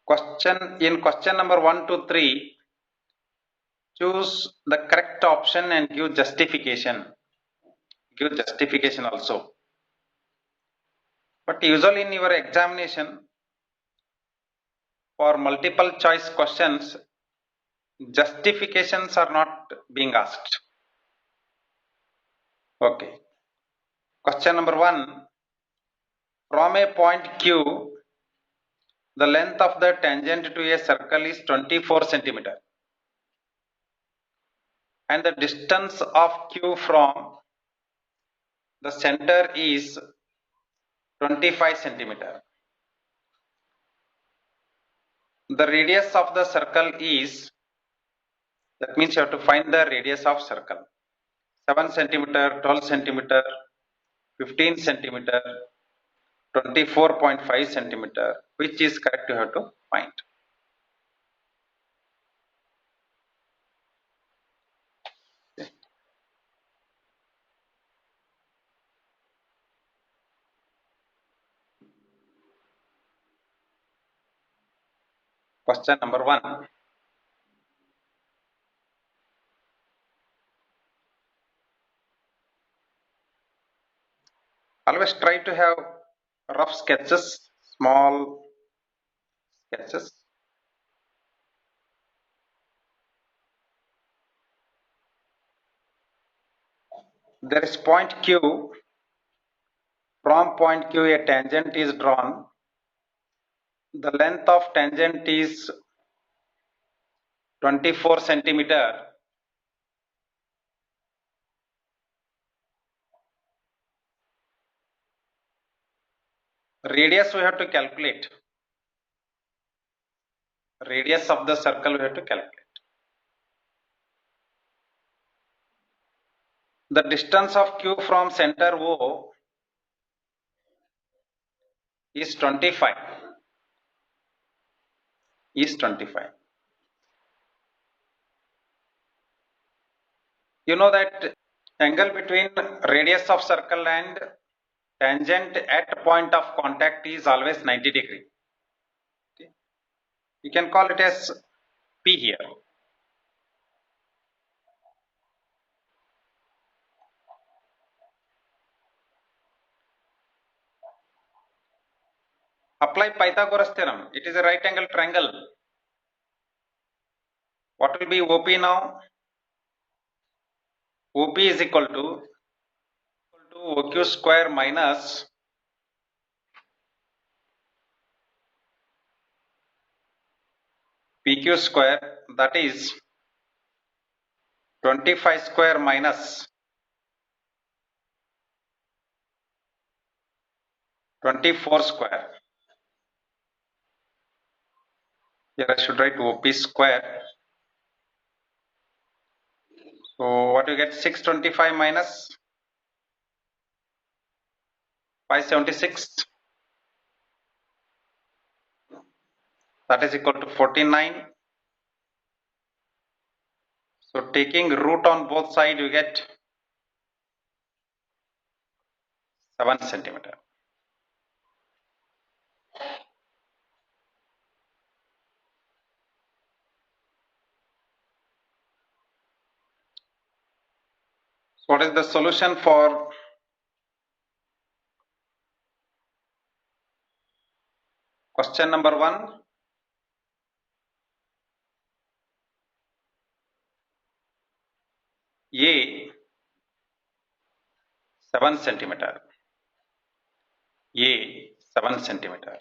Question number 1 to 3, choose the correct option and give justification. Give justification also. But usually in your examination, for multiple choice questions, justifications are not being asked. Okay. Question number 1. From a point Q, the length of the tangent to a circle is 24 centimeter. And the distance of Q from the center is 25 centimeter. The radius of the circle is, that means you have to find the radius of circle. 7 centimeter, 12 centimeter, 15 centimeter, 24.5 centimeter. Which is correct you have to find. Question number 1. Always try to have rough sketches, small sketches. There is point Q. From point Q a tangent is drawn. The length of tangent is 24 centimeter. Radius we have to calculate. Radius of the circle we have to calculate. The distance of Q from center O is 25. Is 25. You know that angle between radius of circle and tangent at point of contact is always 90 degree. Okay. You can call it as P here. Apply Pythagoras theorem. It is a right angle triangle. What will be OP now? OP is equal to OQ square minus PQ square, that is 25 square minus 24 square. Here I should write OP square. So what you get? 625 minus 576. That is equal to 49. So taking root on both sides, you get 7 centimeter. So what is the solution for question number 1? A 7 centimeter. A 7 centimeter.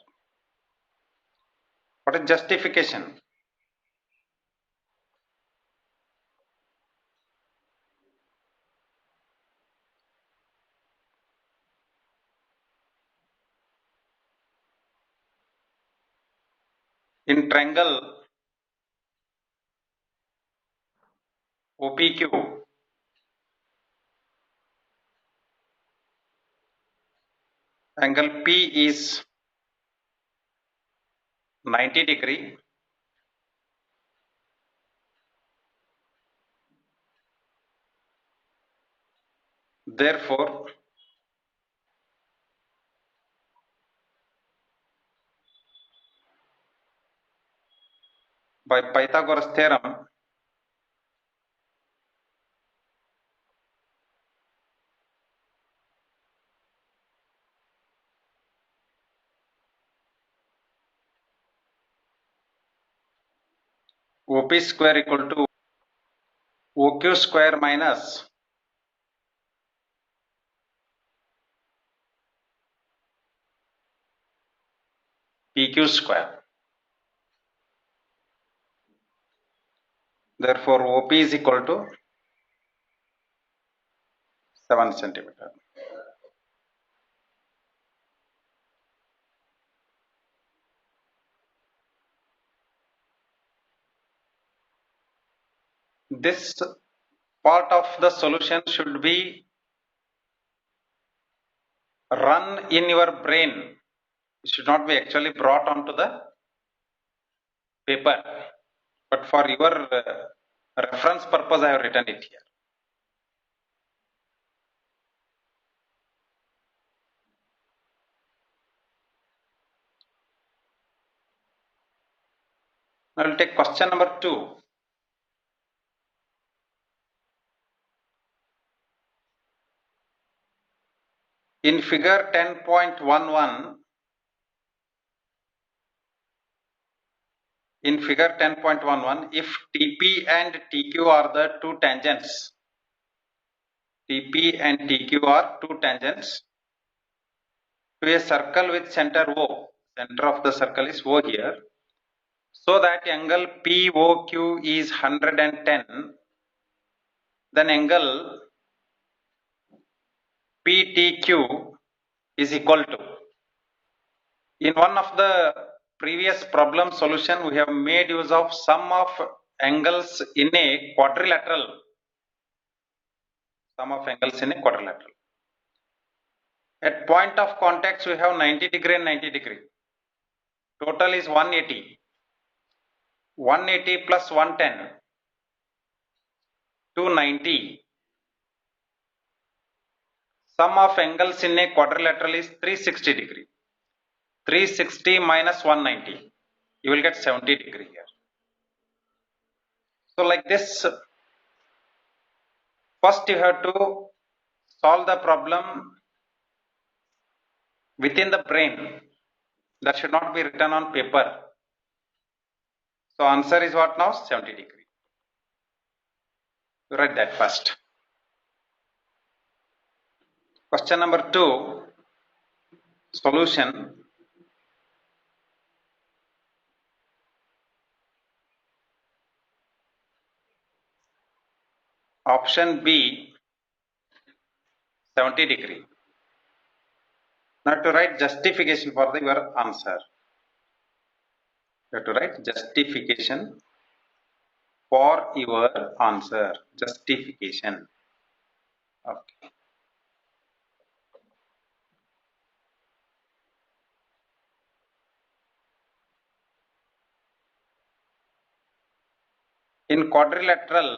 What is justification? In triangle OPQ, angle P is 90 degree. Therefore, by Pythagoras theorem, OP square equal to OQ square minus PQ square. Therefore, OP is equal to 7 centimeter. This part of the solution should be run in your brain. It should not be actually brought onto the paper, but for your reference purpose, I have written it here. I will take question number 2. In figure 10.11, if TP and TQ are the two tangents, TP and TQ are two tangents to a circle with center O, center of the circle is O here, so that angle POQ is 110, then angle PTQ is equal to. In one of the previous problem solution, we have made use of sum of angles in a quadrilateral. Sum of angles in a quadrilateral. At point of contacts, we have 90 degree and 90 degree. Total is 180. 180 plus 110, 290. Sum of angles in a quadrilateral is 360 degree. 360 minus 190, you will get 70 degree here. So like this, first you have to solve the problem within the brain. That should not be written on paper. So answer is what now? 70 degree. You write that first. Question number 2, solution. Option B, 70 degree. Now to write justification for your answer. You have to write justification for your answer. Justification. Okay. In quadrilateral,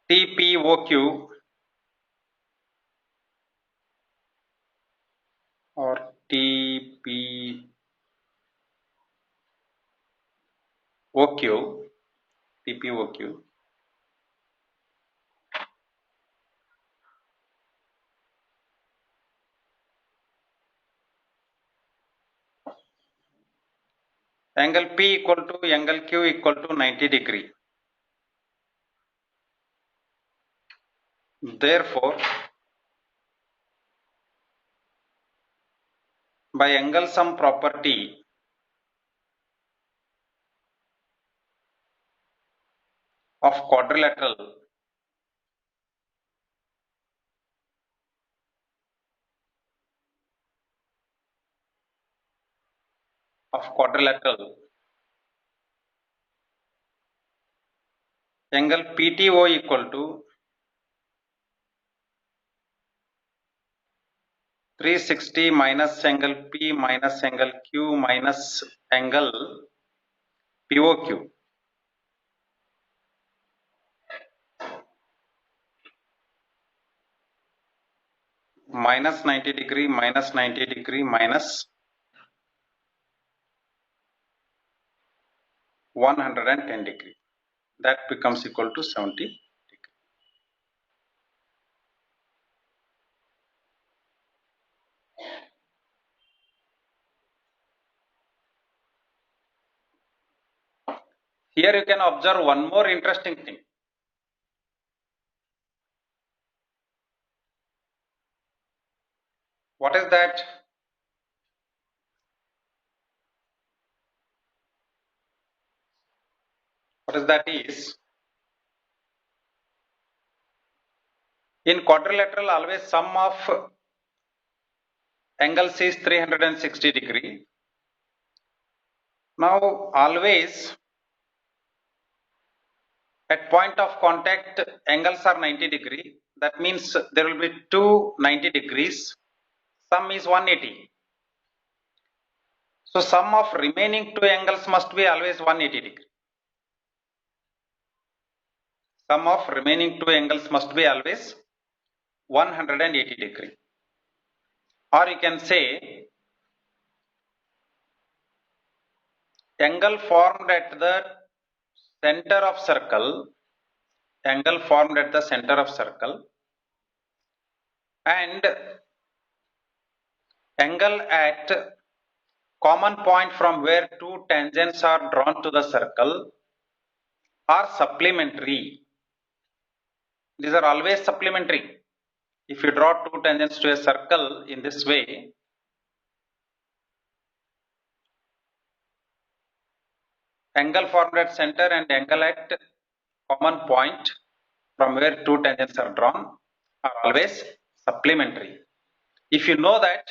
TPOQ or TPOQ, TPOQ angle P equal to angle Q equal to 90 degree. Therefore, by angle sum property, of quadrilateral, angle PTO equal to 360 minus angle P minus angle Q minus angle POQ. minus 90 degree, minus 90 degree, minus 110 degree. That becomes equal to 70 degree. Here you can observe one more interesting thing. What is that? What is that is, in quadrilateral always sum of angles is 360 degree. Now always at point of contact angles are 90 degree. That means there will be two 90 degrees. Sum is 180. So sum of remaining two angles must be always 180 degree. Sum of remaining two angles must be always 180 degree. Or you can say angle formed at the center of circle, angle formed at the center of circle, and angle at common point from where two tangents are drawn to the circle are supplementary. These are always supplementary. If you draw two tangents to a circle in this way, angle formed at center and angle at common point from where two tangents are drawn are always supplementary. If you know that,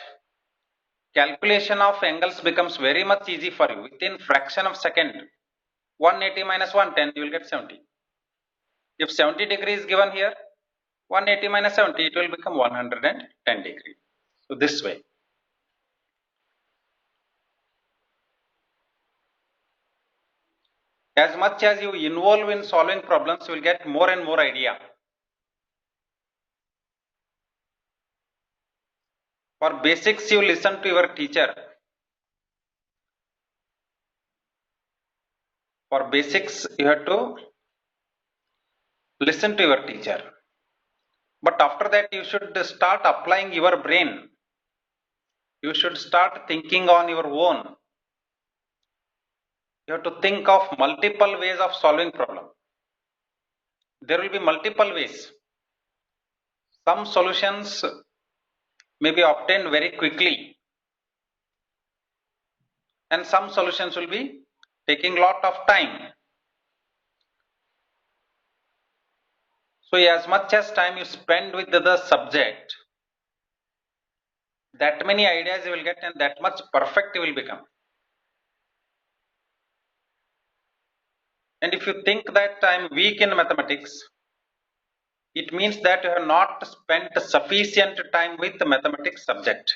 calculation of angles becomes very much easy for you. Within fraction of second, 180 minus 110, you will get 70. If 70 degree is given here, 180 minus 70, it will become 110 degree. So this way. As much as you involve in solving problems, you will get more and more idea. For basics, you listen to your teacher. For basics, you have to listen to your teacher. But after that, you should start applying your brain. You should start thinking on your own. You have to think of multiple ways of solving problem. There will be multiple ways. Some solutions may be obtained very quickly, and some solutions will be taking lot of time. So as much as time you spend with the subject, that many ideas you will get and that much perfect you will become. And if you think that I am weak in mathematics, it means that you have not spent sufficient time with the mathematics subject.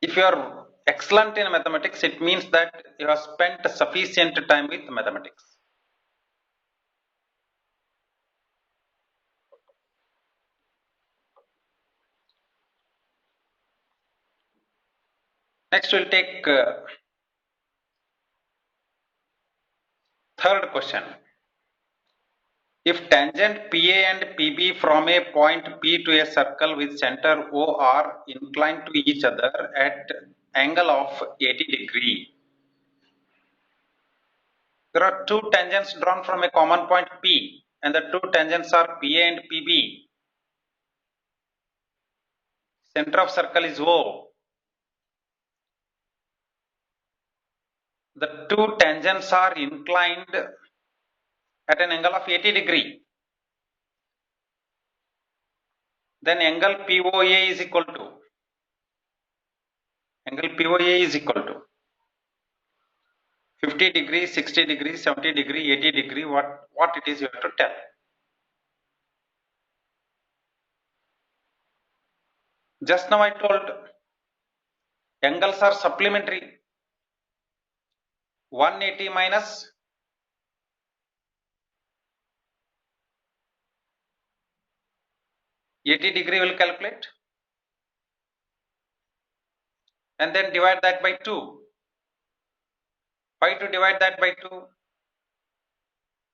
If you are excellent in mathematics, it means that you have spent sufficient time with mathematics. Next we'll take third question. If tangent PA and PB from a point P to a circle with center O are inclined to each other at angle of 80 degree. There are two tangents drawn from a common point P, and the two tangents are PA and PB. Center of circle is O. The two tangents are inclined at an angle of 80 degree. Then angle POA is equal to 50 degree, 60 degree, 70 degree, 80 degree, what it is you have to tell. Just now I told angles are supplementary. 180 minus 80 degree will calculate and then divide that by 2. Why to divide that by 2?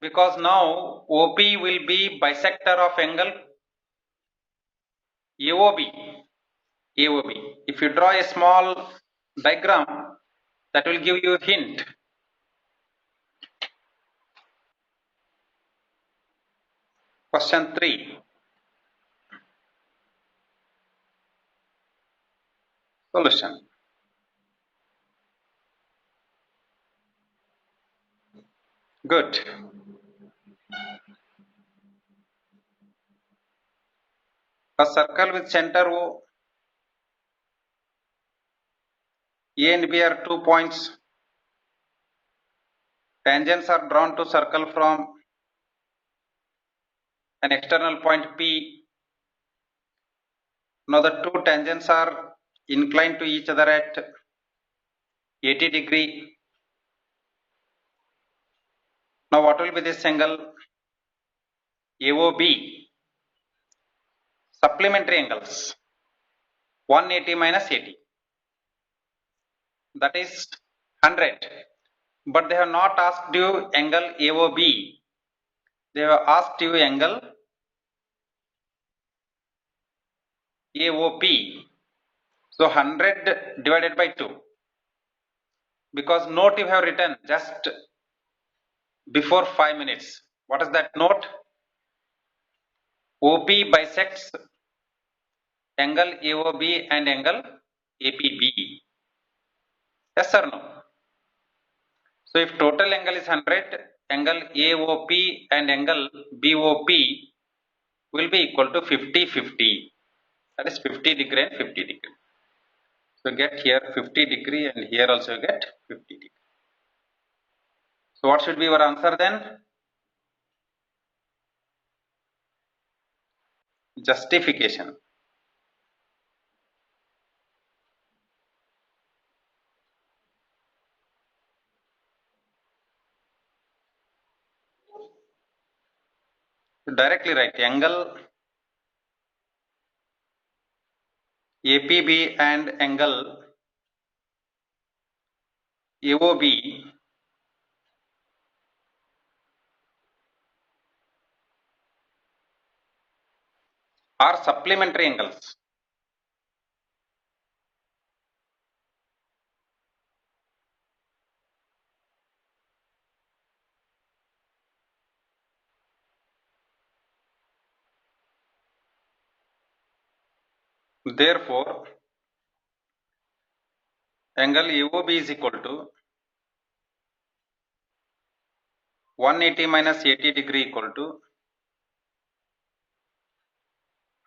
Because now OP will be bisector of angle AOB. If you draw a small diagram, that will give you a hint. Question 3. Solution. Good. A circle with center O, A and B are 2 points. Tangents are drawn to circle from an external point P. Now the two tangents are inclined to each other at 80 degree. Now what will be this angle? AOB. Supplementary angles. 180 minus 80. That is 100. But they have not asked you angle AOB. They have asked you angle AOP. So 100 divided by 2. Because note you have written just before 5 minutes. What is that note? OP bisects angle AOB and angle APB. Yes or no? So if total angle is 100, angle AOP and angle BOP will be equal to 50-50. That is 50 degree and 50 degree. So get here 50 degree and here also get 50 degree. So what should be your answer then? Justification. Directly write angle APB and angle AOB are supplementary angles. Therefore, angle AOB is equal to 180 minus 80 degree equal to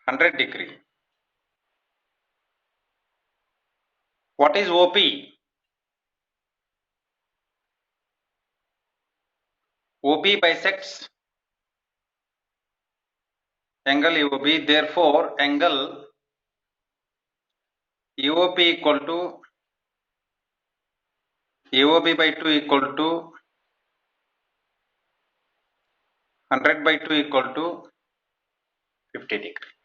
100 degree. What is OP? OP bisects angle AOB. Therefore, angle AOP equal to AOB by 2 equal to 100 by 2 equal to 50 degree.